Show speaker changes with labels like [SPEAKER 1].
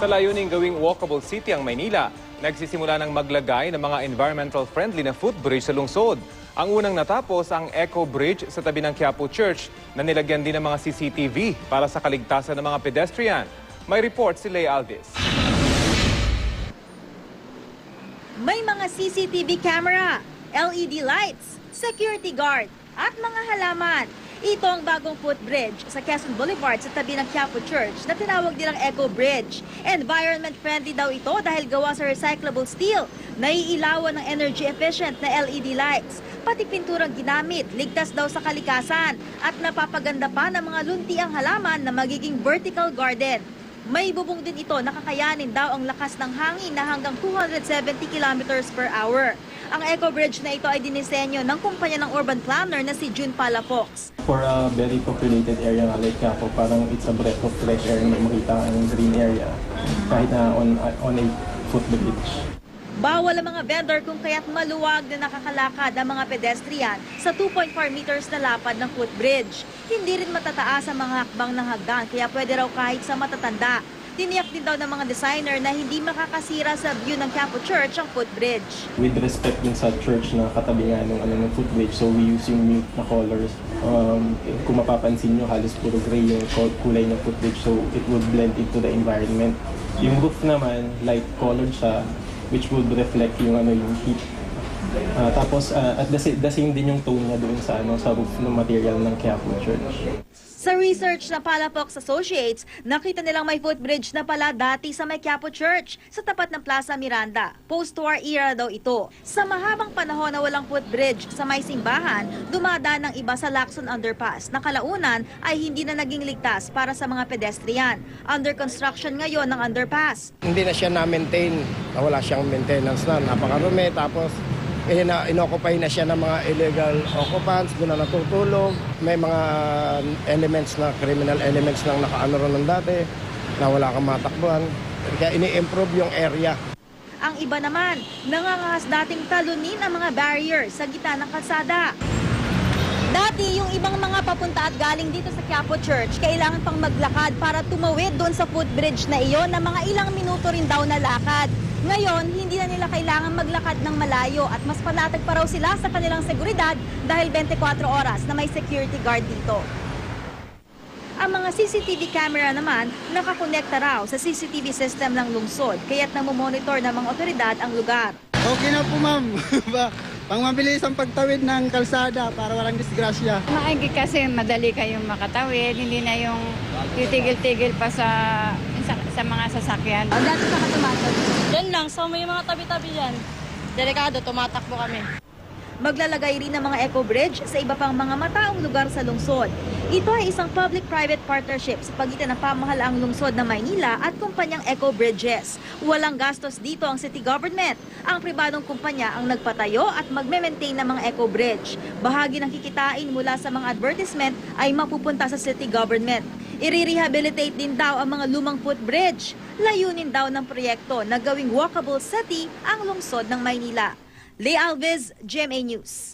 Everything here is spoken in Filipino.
[SPEAKER 1] Sa layuning gawing walkable city ang Maynila, nagsisimula ng maglagay ng mga environmental-friendly na footbridge sa lungsod. Ang unang natapos ang Eco Bridge sa tabi ng Quiapo Church na nilagyan din ng mga CCTV para sa kaligtasan ng mga pedestrian. May report si Leigh Alves.
[SPEAKER 2] May mga CCTV camera, LED lights, security guard at mga halaman. Ito ang bagong footbridge sa Quezon Boulevard sa tabi ng Quiapo Church na tinawag nilang Eco Bridge. Environment friendly daw ito dahil gawa sa recyclable steel, naiilawan ng energy efficient na LED lights. Pati pinturang ginamit, ligtas daw sa kalikasan at napapaganda pa ng mga luntiang halaman na magiging vertical garden. May bubong din ito na kakayanin daw ang lakas ng hangin na hanggang 270 kilometers per hour. Ang Eco Bridge na ito ay dinisenyo ng kumpanya ng urban planner na si June Palafox.
[SPEAKER 3] For a very populated area like Quiapo, parang it's a breath of fresh air na makita ang green area kahit na on a footbridge.
[SPEAKER 2] Bawal ang mga vendor kung kaya't maluwag na nakakalakad ang mga pedestrian sa 2.4 meters na lapad ng footbridge. Hindi rin matataas ang mga hakbang ng hagdan kaya pwede raw kahit sa matatanda. Tiniyak din daw ng mga designer na hindi makakasira sa view ng Quiapo Church ang footbridge.
[SPEAKER 3] With respect din sa church na katabi nga ng footbridge, so we use yung nude na colors. Kung mapapansin nyo, halos puro gray yung kulay ng footbridge, so it would blend into the environment. Yung roof naman, light colored siya, which would reflect yung yung heat. Tapos at the same din yung tone niya doon sa roof ng material ng Quiapo Church.
[SPEAKER 2] Sa research na Palafox Associates, nakita nilang may footbridge na pala dati sa may Quiapo Church sa tapat ng Plaza Miranda. Post-war era daw ito. Sa mahabang panahon na walang footbridge sa may simbahan, dumadaan ng iba sa Lacson Underpass na kalaunan ay hindi na naging ligtas para sa mga pedestrian. Under construction ngayon ng underpass.
[SPEAKER 4] Hindi na siya na-maintain, wala siyang maintenance na, napakarumi, tapos inoccupy na siya ng mga illegal occupants, doon na natutulog. May mga elements na, criminal elements lang nakaano ron ng dati, na wala kang matakbuhan. Kaya ini-improve yung area.
[SPEAKER 2] Ang iba naman, nangangahas dating talunin ang mga barrier sa gitna ng kalsada. Dati, yung ibang mga papunta at galing dito sa Quiapo Church, kailangan pang maglakad para tumawid doon sa footbridge na iyon na mga ilang minuto rin daw na lakad. Ngayon, hindi na nila kailangan maglakad ng malayo at mas panatag pa raw sila sa kanilang seguridad dahil 24 oras na may security guard dito. Ang mga CCTV camera naman nakakonekta raw sa CCTV system ng lungsod kaya't namomonitor ng mga otoridad ang lugar.
[SPEAKER 5] Okay na po ma'am, pang mabilis ang pagtawid ng kalsada para walang disgrasya.
[SPEAKER 6] Maigi kasi madali kayong makatawid, hindi na yung titigil-tigil pa sa mga sasakyan.
[SPEAKER 2] Dati sa katumatod.
[SPEAKER 7] Yan lang, so may mga tabi-tabi dyan. Delikado, tumatakbo kami.
[SPEAKER 2] Maglalagay rin ng mga Eco Bridge sa iba pang mga mataong lugar sa lungsod. Ito ay isang public-private partnership sa pagitan ng pamahalaang lungsod ng Maynila at kumpanyang Eco Bridges. Walang gastos dito ang city government. Ang pribadong kumpanya ang nagpatayo at magme-maintain ng mga Eco Bridge. Bahagi ng kikitain mula sa mga advertisement ay mapupunta sa city government. I-rehabilitate din daw ang mga lumang footbridge. Layunin daw ng proyekto na gawing walkable city ang lungsod ng Maynila. Leigh Alves, GMA News.